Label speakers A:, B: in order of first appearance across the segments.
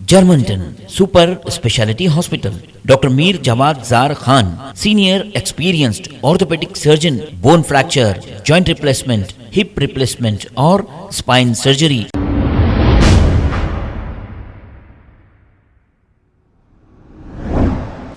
A: Germantown Super Speciality Hospital. Dr. Mir Jawad Zar Khan, Senior Experienced Orthopedic Surgeon, Bone Fracture, Joint Replacement, Hip Replacement or Spine Surgery.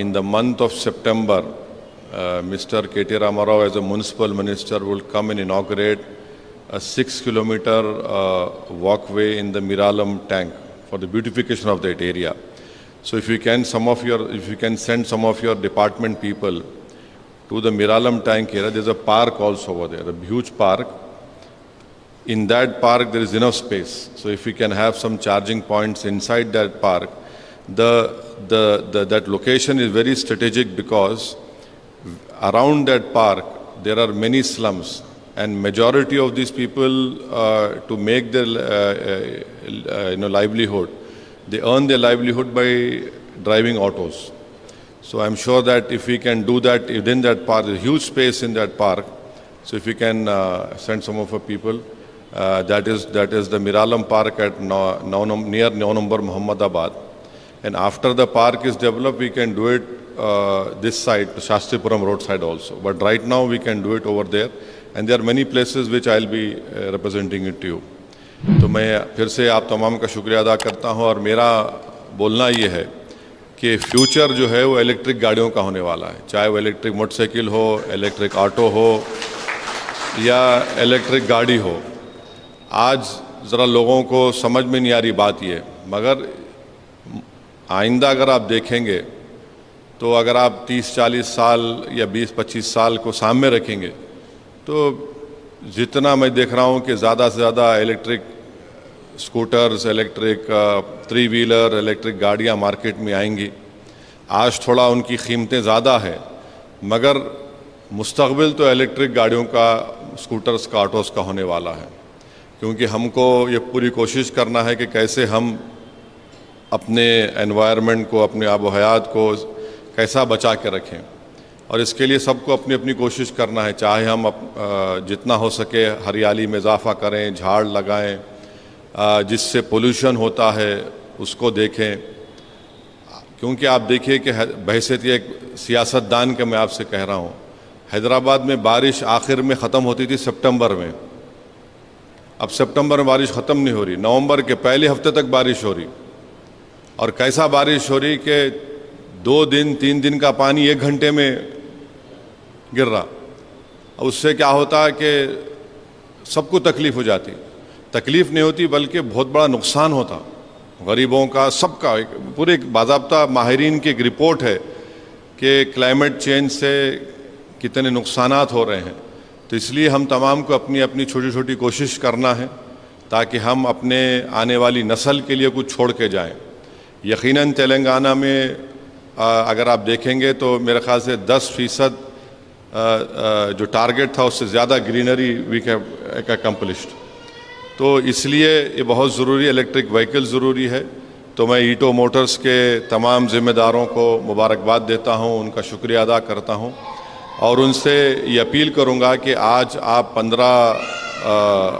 B: in the month of September Mr. KT Ramarao as a municipal minister will come and inaugurate a 6-kilometer walkway in the Miralam tank for the beautification of that area. So if you can send some of your department people to the Miralam tank area, there's a park also over there, a huge park. In that park there is enough space. So if we can have some charging points inside that park, that location is very strategic because around that park there are many slums, and majority of these people to make their livelihood, they earn their livelihood by driving autos. So I'm sure that if we can do that within that park, there's a huge space in that park. So if we can send some of our people, that is the Miralam Park at near 9 number Muhammadabad. And after the park is developed, we can do it this side, Shastripuram road side also. But right now we can do it over there. And there are many places which I'll be representing it to you. تو میں پھر سے آپ تمام کا شکریہ ادا کرتا ہوں، اور میرا بولنا یہ ہے کہ فیوچر جو ہے وہ الیکٹرک گاڑیوں کا ہونے والا ہے، چاہے وہ الیکٹرک موٹر سائیکل ہو، الیکٹرک آٹو ہو یا الیکٹرک گاڑی ہو. آج ذرا لوگوں کو سمجھ میں نہیں آ رہی بات یہ، مگر آئندہ اگر آپ دیکھیں گے تو اگر آپ 30-40 سال یا 20-25 سال کو سامنے رکھیں گے تو جتنا میں دیکھ رہا ہوں کہ زیادہ سے زیادہ electric scooters, electric 3 wheeler, electric گاڑیاں مارکیٹ میں آئیں گی. آج تھوڑا ان کی قیمتیں زیادہ ہیں، مگر مستقبل تو الیکٹرک گاڑیوں کا، اسکوٹرز کا، آٹوز کا ہونے والا ہے. کیونکہ ہم کو یہ پوری کوشش کرنا ہے کہ کیسے ہم اپنے انوائرمنٹ کو، اپنے آب و حیات کو کیسا بچا کے رکھیں، اور اس کے لیے سب کو اپنی اپنی کوشش کرنا ہے. چاہے ہم جتنا ہو سکے ہریالی میں اضافہ کریں، جھاڑ لگائیں، جس سے پولوشن ہوتا ہے اس کو دیکھیں. کیونکہ آپ دیکھیے کہ بحیثیت ایک سیاست دان کے میں آپ سے کہہ رہا ہوں، حیدرآباد میں بارش آخر میں ختم ہوتی تھی سپٹمبر میں. اب سپٹمبر میں بارش ختم نہیں ہو رہی، نومبر کے پہلے ہفتے تک بارش ہو رہی. اور کیسا بارش ہو رہی کہ 2 دن 3 دن کا پانی 1 گھنٹے میں گر رہا. اس سے کیا ہوتا ہے کہ سب کو تکلیف ہو جاتی. تکلیف نہیں ہوتی بلکہ بہت بڑا نقصان ہوتا غریبوں کا، سب کا. پورے باضابطہ ماہرین کی ایک رپورٹ ہے کہ کلائمیٹ چینج سے کتنے نقصانات ہو رہے ہیں. تو اس لیے ہم تمام کو اپنی اپنی چھوٹی چھوٹی کوشش کرنا ہے تاکہ ہم اپنے آنے والی نسل کے لیے کچھ چھوڑ کے جائیں. یقیناً تلنگانہ میں اگر آپ دیکھیں گے تو میرے خیال سے 10% جو ٹارگٹ تھا اس سے زیادہ گرینری وی ہیو اکمپلشڈ. تو اس لیے یہ بہت ضروری، الیکٹرک وہیکل ضروری ہے. تو میں ایٹو موٹرز کے تمام ذمہ داروں کو مبارکباد دیتا ہوں، ان کا شکریہ ادا کرتا ہوں، اور ان سے یہ اپیل کروں گا کہ آج آپ 15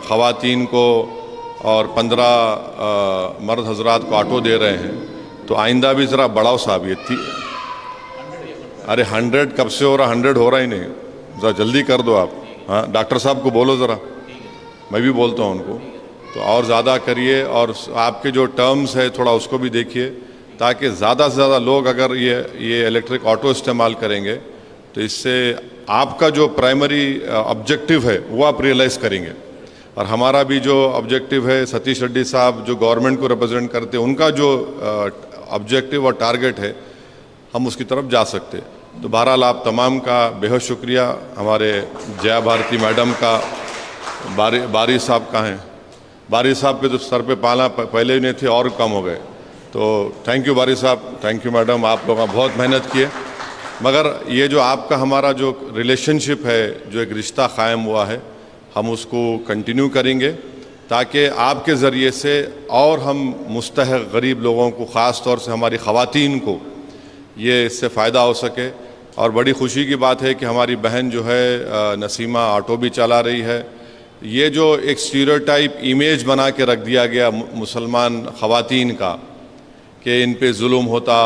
B: خواتین کو اور 15 مرد حضرات کو آٹو دے رہے ہیں، تو آئندہ بھی ذرا بڑھاؤ صاحب. یہ ارے 100 کب سے ہو رہا، 100 ہو رہا ہی نہیں، ذرا جلدی کر دو آپ. ہاں ڈاکٹر صاحب کو بولو ذرا، میں بھی بولتا ہوں ان کو، تو اور زیادہ کریے. اور آپ کے جو ٹرمز ہے تھوڑا اس کو بھی دیکھیے تاکہ زیادہ سے زیادہ لوگ اگر یہ الیکٹرک آٹو استعمال کریں گے تو اس سے آپ کا جو پرائمری آبجیکٹیو ہے وہ آپ ریئلائز کریں گے. اور ہمارا بھی جو آبجیکٹیو ہے، ستیش ریڈی صاحب جو گورنمنٹ کو ریپرزینٹ کرتے ہیں، ان کا جو آبجیکٹیو اور ٹارگٹ ہے ہم اس کی طرف جا سکتے. تو بہرحال آپ تمام کا بہت شکریہ. ہمارے جیا بھارتی میڈم کا، باری صاحب کا ہیں، باری صاحب کے تو سر پہ پالا پہلے ہی نہیں تھے اور کم ہو گئے. تو تھینک یو باری صاحب، تھینک یو میڈم، آپ لوگوں نے بہت محنت کی ہے. مگر یہ جو آپ کا ہمارا جو ریلیشن شپ ہے، جو ایک رشتہ قائم ہوا ہے، ہم اس کو کنٹینیو کریں گے تاکہ آپ کے ذریعے سے اور ہم مستحق غریب لوگوں کو، خاص طور سے ہماری خواتین کو، یہ اس سے فائدہ ہو سکے. اور بڑی خوشی کی بات ہے کہ ہماری بہن جو ہے نسیمہ آٹو بھی چلا رہی ہے. یہ جو ایک اسٹیریوٹائپ امیج بنا کے رکھ دیا گیا مسلمان خواتین کا کہ ان پہ ظلم ہوتا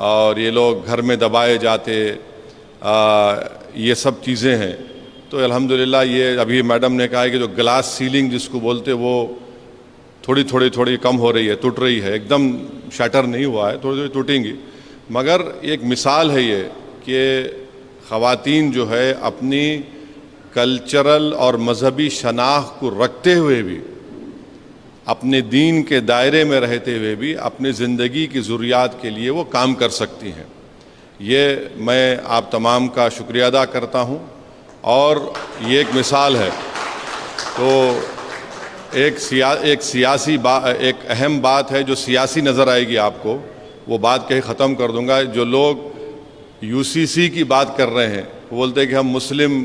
B: اور یہ لوگ گھر میں دبائے جاتے، یہ سب چیزیں ہیں. تو الحمدللہ یہ ابھی میڈم نے کہا ہے کہ جو گلاس سیلنگ جس کو بولتے وہ تھوڑی کم ہو رہی ہے، ٹوٹ رہی ہے، ایک دم شیٹر نہیں ہوا ہے، تھوڑی ٹوٹیں گی. مگر ایک مثال ہے یہ کہ خواتین جو ہے اپنی کلچرل اور مذہبی شناخت کو رکھتے ہوئے بھی، اپنے دین کے دائرے میں رہتے ہوئے بھی اپنی زندگی کی ضروریات کے لیے وہ کام کر سکتی ہیں. یہ میں آپ تمام کا شکریہ ادا کرتا ہوں، اور یہ ایک مثال ہے. تو ایک اہم بات ہے جو سیاسی نظر آئے گی آپ کو، وہ بات کہیں ختم کر دوں گا. جو لوگ UCC کی بات کر رہے ہیں، وہ بولتے ہیں کہ ہم مسلم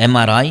A: MRI,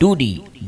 A: 2D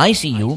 A: ICU